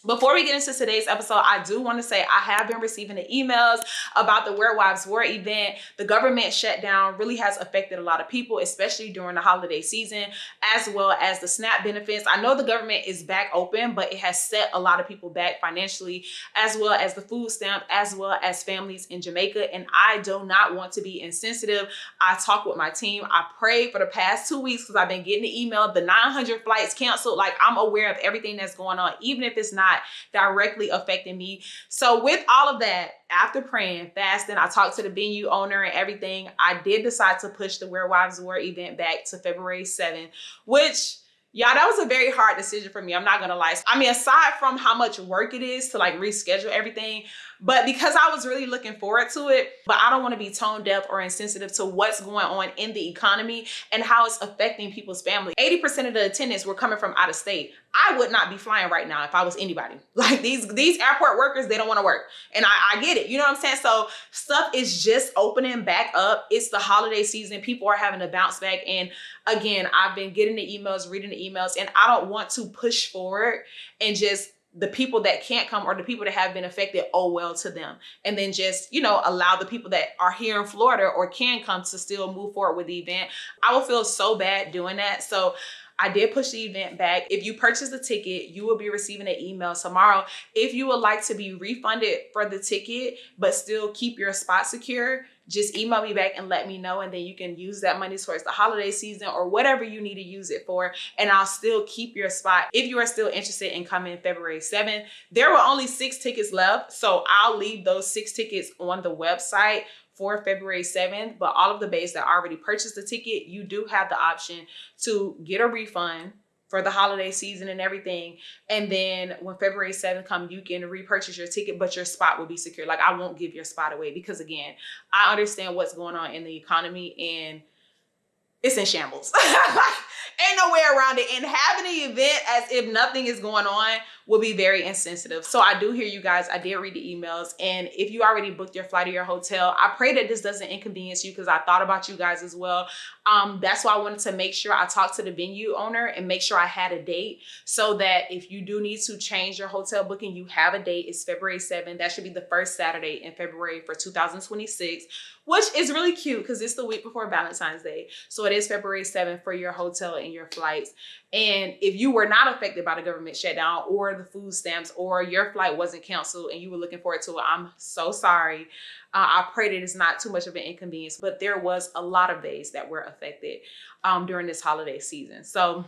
Before we get into today's episode, I do want to say I have been receiving the emails about the Where Wives War event. The government shutdown really has affected a lot of people, especially during the holiday season, as well as the SNAP benefits. I know the government is back open, but it has set a lot of people back financially, as well as the food stamp, as well as families in Jamaica. And I do not want to be insensitive. I talk with my team. I prayed for the past 2 weeks because I've been getting the email, the 900 flights canceled. Like, I'm aware of everything that's going on, even if it's not directly affecting me. So with all of that, after praying, fasting, I talked to the venue owner and everything. I did decide to push the Where Wives War event back to February 7th, which, y'all, that was a very hard decision for me. I'm not gonna lie. I mean, aside from how much work it is to like reschedule everything, but because I was really looking forward to it, but I don't want to be tone deaf or insensitive to what's going on in the economy and how it's affecting people's family. 80% of the attendants were coming from out of state. I would not be flying right now if I was anybody. Like these airport workers, they don't want to work. And I get it. You know what I'm saying? So stuff is just opening back up. It's the holiday season. People are having to bounce back. And again, I've been getting the emails, reading the emails, and I don't want to push forward and just the people that can't come or the people that have been affected, oh well to them. And then just, you know, allow the people that are here in Florida or can come to still move forward with the event. I will feel so bad doing that. So I did push the event back. If you purchase the ticket, you will be receiving an email tomorrow. If you would like to be refunded for the ticket, but still keep your spot secure, just email me back and let me know. And then you can use that money towards the holiday season or whatever you need to use it for. And I'll still keep your spot if you are still interested in coming February 7th. There were only 6 tickets left. So I'll leave those 6 tickets on the website for February 7th, but all of the baes that already purchased the ticket, you do have the option to get a refund for the holiday season and everything. And then when February 7th comes, you can repurchase your ticket, but your spot will be secure. Like, I won't give your spot away because, again, I understand what's going on in the economy and it's in shambles. Ain't no way around it. And having an event as if nothing is going on will be very insensitive. So I do hear you guys. I did read the emails. And if you already booked your flight or your hotel, I pray that this doesn't inconvenience you because I thought about you guys as well. That's why I wanted to make sure I talked to the venue owner and make sure I had a date so that if you do need to change your hotel booking, you have a date. It's February 7th. That should be the first Saturday in February for 2026, which is really cute because it's the week before Valentine's Day. So it is February 7th for your hotel and your flights. And if you were not affected by the government shutdown or the food stamps or your flight wasn't canceled and you were looking forward to it, I'm so sorry. I pray that it's not too much of an inconvenience, but there was a lot of days that were affected during this holiday season. So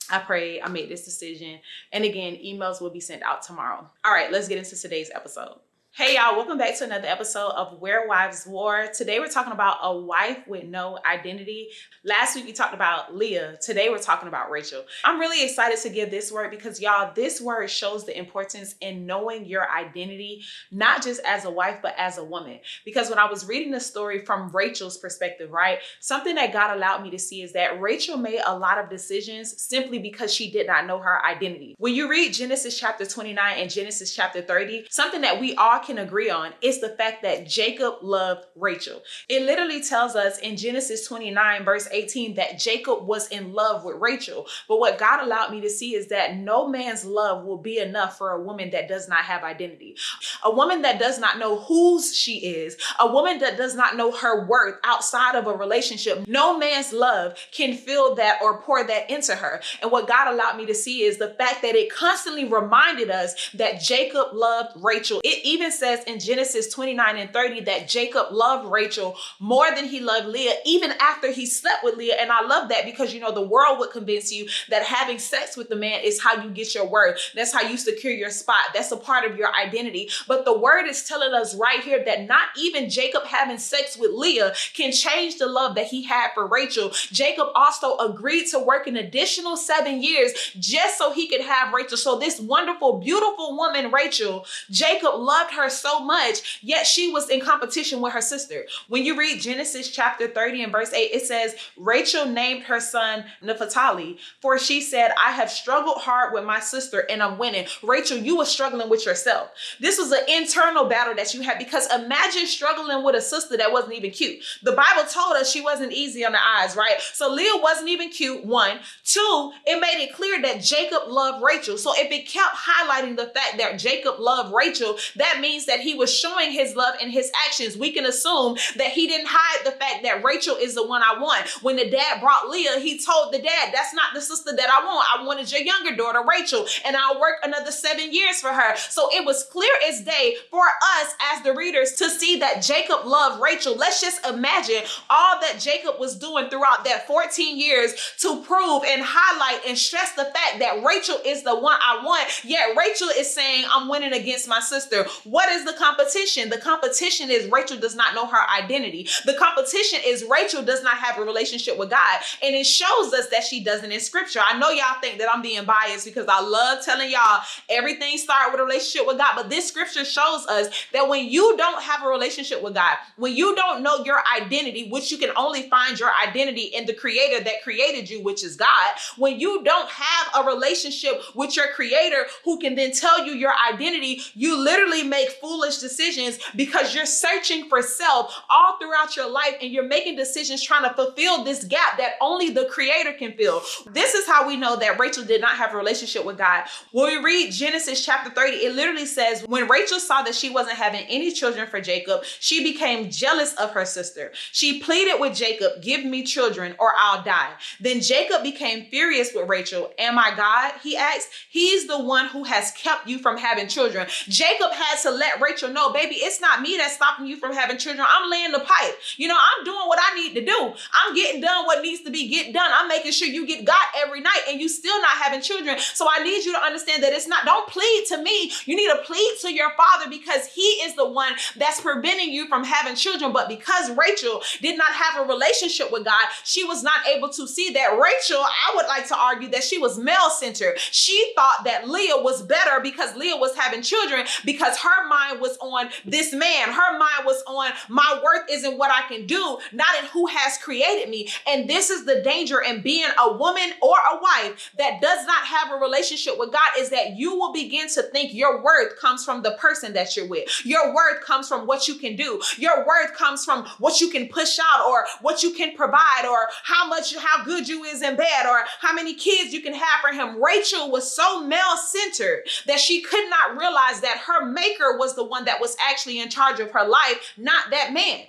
I pray I made this decision. And again, emails will be sent out tomorrow. All right, let's get into today's episode. Hey y'all, welcome back to another episode of Where Wives War. Today we're talking about a wife with no identity. Last week we talked about Leah. Today we're talking about Rachel. I'm really excited to give this word because y'all, this word shows the importance in knowing your identity, not just as a wife, but as a woman. Because when I was reading the story from Rachel's perspective, right, something that God allowed me to see is that Rachel made a lot of decisions simply because she did not know her identity. When you read Genesis chapter 29 and Genesis chapter 30, something that we all can agree on is the fact that Jacob loved Rachel. It literally tells us in Genesis 29 verse 18 that Jacob was in love with Rachel. But what God allowed me to see is that no man's love will be enough for a woman that does not have identity. A woman that does not know whose she is, a woman that does not know her worth outside of a relationship. No man's love can fill that or pour that into her. And what God allowed me to see is the fact that it constantly reminded us that Jacob loved Rachel. It even says in Genesis 29 and 30 that Jacob loved Rachel more than he loved Leah, even after he slept with Leah. And I love that because, you know, the world would convince you that having sex with the man is how you get your worth. That's how you secure your spot. That's a part of your identity. But the word is telling us right here that not even Jacob having sex with Leah can change the love that he had for Rachel. Jacob also agreed to work an additional 7 years just so he could have Rachel. So this wonderful, beautiful woman, Rachel, Jacob loved her her so much, yet she was in competition with her sister. When you read Genesis chapter 30 and verse 8, it says, Rachel named her son Naphtali, for she said, I have struggled hard with my sister and I'm winning. Rachel, you were struggling with yourself. This was an internal battle that you had, because imagine struggling with a sister that wasn't even cute. The Bible told us she wasn't easy on the eyes, right? So Leah wasn't even cute, one. Two, it made it clear that Jacob loved Rachel. So if it kept highlighting the fact that Jacob loved Rachel, that means that he was showing his love in his actions. We can assume that he didn't hide the fact that Rachel is the one I want. When the dad brought Leah, he told the dad, that's not the sister that I want. I wanted your younger daughter, Rachel, and I'll work another 7 years for her. So it was clear as day for us as the readers to see that Jacob loved Rachel. Let's just imagine all that Jacob was doing throughout that 14 years to prove and highlight and stress the fact that Rachel is the one I want. Yet Rachel is saying, I'm winning against my sister. What is the competition? The competition is Rachel does not know her identity. The competition is Rachel does not have a relationship with God. And it shows us that she doesn't in scripture. I know y'all think that I'm being biased because I love telling y'all everything started with a relationship with God. But this scripture shows us that when you don't have a relationship with God, when you don't know your identity, which you can only find your identity in the creator that created you, which is God, when you don't have a relationship with your creator who can then tell you your identity, you literally make foolish decisions because you're searching for self all throughout your life and you're making decisions trying to fulfill this gap that only the creator can fill. This is how we know that Rachel did not have a relationship with God. When we read Genesis chapter 30, it literally says, when Rachel saw that she wasn't having any children for Jacob, she became jealous of her sister. She pleaded with Jacob, give me children or I'll die. Then Jacob became furious with Rachel. Am I God? He asked. He's the one who has kept you from having children. Jacob had to let Rachel know, baby, it's not me that's stopping you from having children. I'm laying the pipe. I'm doing what I need to do. I'm getting done what needs to be get done. I'm making sure you get God every night and you still not having children. So I need you to understand that don't plead to me. You need to plead to your father because he is the one that's preventing you from having children. But because Rachel did not have a relationship with God, she was not able to see that. Rachel, I would like to argue that she was male-centered. She thought that Leah was better because Leah was having children because her mind was on this man. Her mind was on my worth isn't what I can do, not in who has created me. And this is the danger in being a woman or a wife that does not have a relationship with God, is that you will begin to think your worth comes from the person that you're with. Your worth comes from what you can do. Your worth comes from what you can push out or what you can provide or how good you is in bed or how many kids you can have for him. Rachel was so male-centered that she could not realize that her maker was the one that was actually in charge of her life, not that man.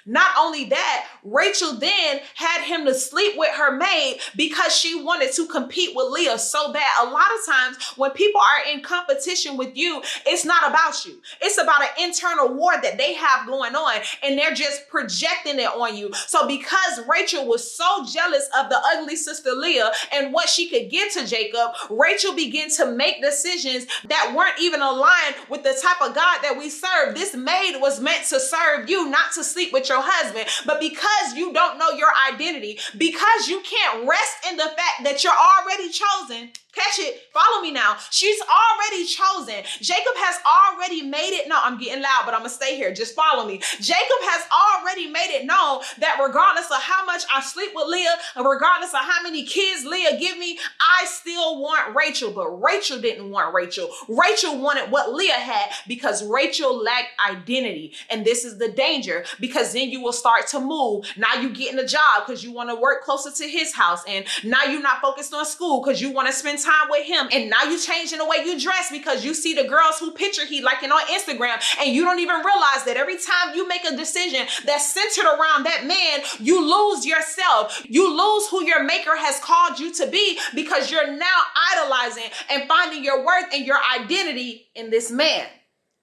Not only that, Rachel then had him to sleep with her maid because she wanted to compete with Leah so bad. A lot of times when people are in competition with you, it's not about you. It's about an internal war that they have going on and they're just projecting it on you. So because Rachel was so jealous of the ugly sister Leah and what she could give to Jacob, Rachel began to make decisions that weren't even aligned with the type of God that we serve. This maid was meant to serve you, not to sleep with your husband. But because you don't know your identity, because you can't rest in the fact that you're already chosen, catch it, follow me now. She's already chosen. Jacob has already made it known. I'm getting loud, but I'm gonna stay here. Just follow me. Jacob has already made it known that regardless of how much I sleep with Leah, and regardless of how many kids Leah give me, I still want Rachel. But Rachel didn't want Rachel. Rachel wanted what Leah had because Rachel lacked identity. And this is the danger, because then you will start to move. Now you getting a job because you want to work closer to his house. And now you're not focused on school because you want to spend time with him. And now you changing the way you dress because you see the girls who picture he liking on Instagram, and you don't even realize that every time you make a decision that's centered around that man, you lose yourself. You lose who your maker has called you to be because you're now idolizing and finding your worth and your identity in this man.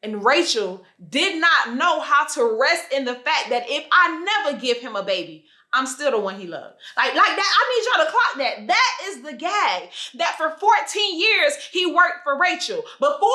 And Rachel did not know how to rest in the fact that if I never give him a baby, I'm still the one he loved. Like that, I need y'all to clock that. That is the gag. That for 14 years, he worked for Rachel. Before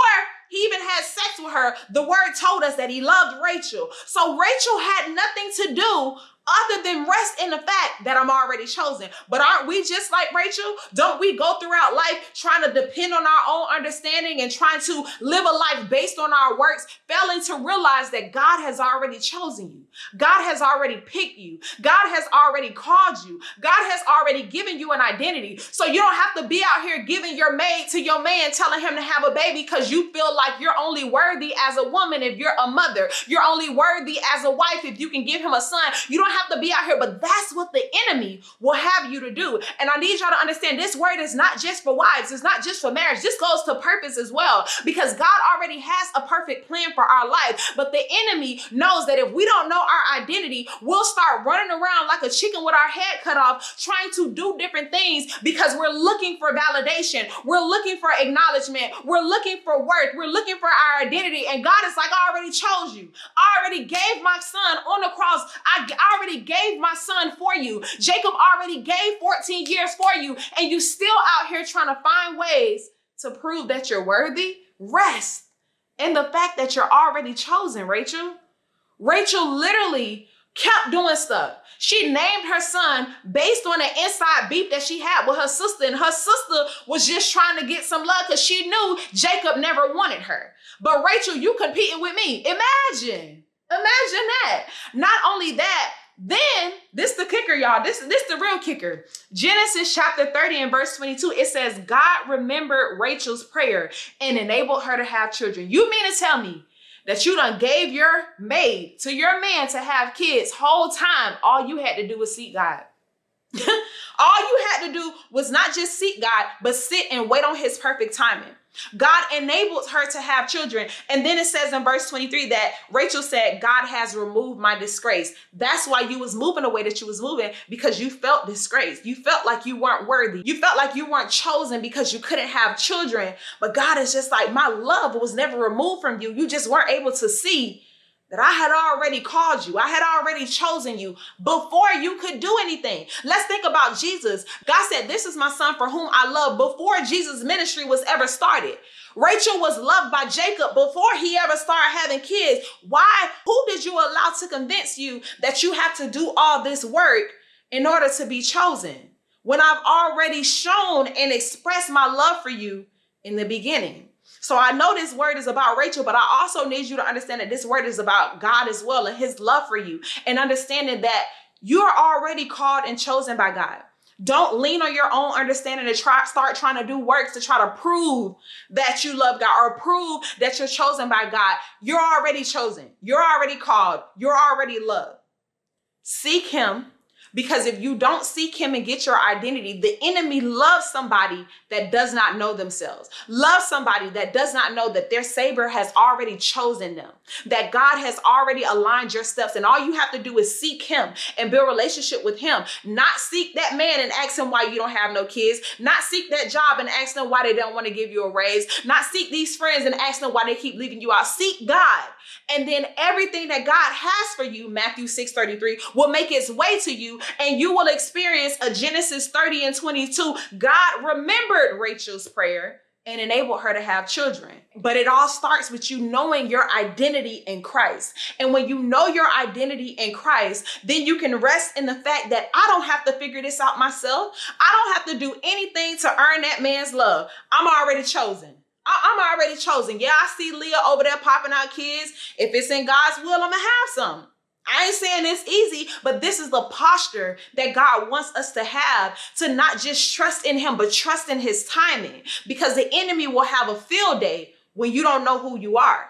he even had sex with her, the word told us that he loved Rachel. So Rachel had nothing to do other than rest in the fact that I'm already chosen. But aren't we just like Rachel? Don't we go throughout life trying to depend on our own understanding and trying to live a life based on our works, failing to realize that God has already chosen you. God has already picked you. God has already called you. God has already given you an identity. So you don't have to be out here giving your maid to your man, telling him to have a baby because you feel like you're only worthy as a woman if you're a mother. You're only worthy as a wife if you can give him a son. You don't have to be out here, but that's what the enemy will have you to do. And I need y'all to understand this word is not just for wives. It's not just for marriage. This goes to purpose as well, because God already has a perfect plan for our life. But the enemy knows that if we don't know our identity, we'll start running around like a chicken with our head cut off, trying to do different things because we're looking for validation. We're looking for acknowledgement. We're looking for worth. We're looking for our identity. And God is like, I already chose you. I already gave my son on the cross. I already gave my son for you. Jacob already gave 14 years for you. And you still out here trying to find ways to prove that you're worthy. Rest in the fact that you're already chosen, Rachel. Rachel literally kept doing stuff. She named her son based on an inside beef that she had with her sister. And her sister was just trying to get some love because she knew Jacob never wanted her. But Rachel, you competing with me. Imagine that. Not only that, then this the kicker, y'all. This the real kicker. Genesis chapter 30 and verse 22, it says, God remembered Rachel's prayer and enabled her to have children. You mean to tell me that you done gave your maid to your man to have kids whole time? All you had to do was seek God. All you had to do was not just seek God, but sit and wait on his perfect timing. God enabled her to have children. And then it says in verse 23 that Rachel said, God has removed my disgrace. That's why you was moving the way that you was moving, because you felt disgraced. You felt like you weren't worthy. You felt like you weren't chosen because you couldn't have children. But God is just like, my love was never removed from you. You just weren't able to see that I had already called you. I had already chosen you before you could do anything. Let's think about Jesus. God said, this is my son for whom I love, before Jesus' ministry was ever started. Rachel was loved by Jacob before he ever started having kids. Why? Who did you allow to convince you that you have to do all this work in order to be chosen, when I've already shown and expressed my love for you in the beginning? So I know this word is about Rachel, but I also need you to understand that this word is about God as well, and his love for you, and understanding that you're already called and chosen by God. Don't lean on your own understanding and start trying to do works to try to prove that you love God or prove that you're chosen by God. You're already chosen. You're already called. You're already loved. Seek him. Because if you don't seek him and get your identity, the enemy loves somebody that does not know themselves. Loves somebody that does not know that their Savior has already chosen them, that God has already aligned your steps. And all you have to do is seek him and build a relationship with him. Not seek that man and ask him why you don't have no kids. Not seek that job and ask them why they don't want to give you a raise. Not seek these friends and ask them why they keep leaving you out. Seek God. And then everything that God has for you, Matthew 6:33, will make its way to you, and you will experience a Genesis 30 and 22. God remembered Rachel's prayer and enabled her to have children. But it all starts with you knowing your identity in Christ. And when you know your identity in Christ, then you can rest in the fact that I don't have to figure this out myself. I don't have to do anything to earn that man's love. I'm already chosen. I'm already chosen. Yeah, I see Leah over there popping out kids. If it's in God's will, I'm going to have some. I ain't saying it's easy, but this is the posture that God wants us to have, to not just trust in him, but trust in his timing, because the enemy will have a field day when you don't know who you are.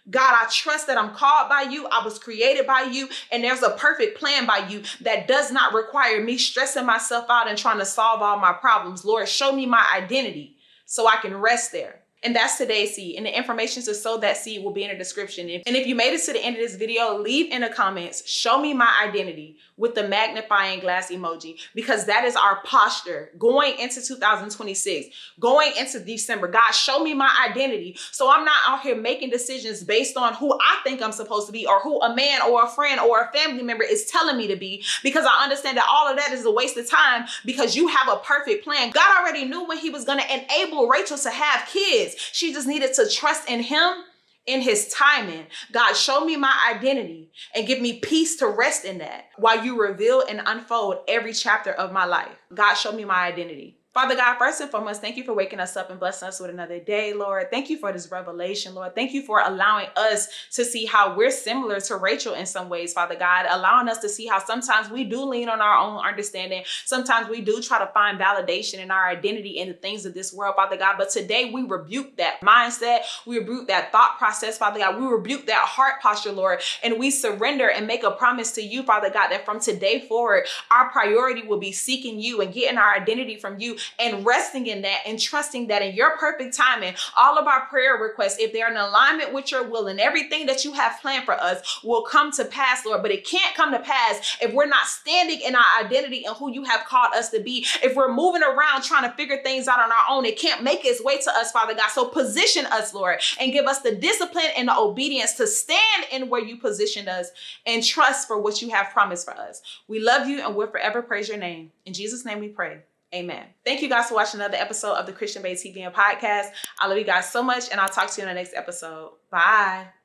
God, I trust that I'm called by you. I was created by you. And there's a perfect plan by you that does not require me stressing myself out and trying to solve all my problems. Lord, show me my identity so I can rest there. And that's today's seed. And the information to sow that seed will be in the description. And if you made it to the end of this video, leave in the comments, show me my identity, with the magnifying glass emoji, because that is our posture going into 2026, going into December. God, show me my identity, so I'm not out here making decisions based on who I think I'm supposed to be, or who a man or a friend or a family member is telling me to be, because I understand that all of that is a waste of time, because you have a perfect plan. God already knew when he was going to enable Rachel to have kids. She just needed to trust in him in his timing. God, show me my identity and give me peace to rest in that while you reveal and unfold every chapter of my life. God, show me my identity. Father God, first and foremost, thank you for waking us up and blessing us with another day, Lord. Thank you for this revelation, Lord. Thank you for allowing us to see how we're similar to Rachel in some ways, Father God, allowing us to see how sometimes we do lean on our own understanding. Sometimes we do try to find validation in our identity in the things of this world, Father God. But today we rebuke that mindset. We rebuke that thought process, Father God. We rebuke that heart posture, Lord. And we surrender and make a promise to you, Father God, that from today forward, our priority will be seeking you and getting our identity from you, and resting in that and trusting that in your perfect timing, all of our prayer requests, if they're in alignment with your will and everything that you have planned for us, will come to pass, Lord. But it can't come to pass if we're not standing in our identity and who you have called us to be. If we're moving around trying to figure things out on our own, it can't make its way to us, Father God. So position us, Lord, and give us the discipline and the obedience to stand in where you positioned us and trust for what you have promised for us. We love you and we'll forever praise your name. In Jesus' name we pray. Amen. Thank you guys for watching another episode of the Christian Bae TV and podcast. I love you guys so much, and I'll talk to you in the next episode. Bye.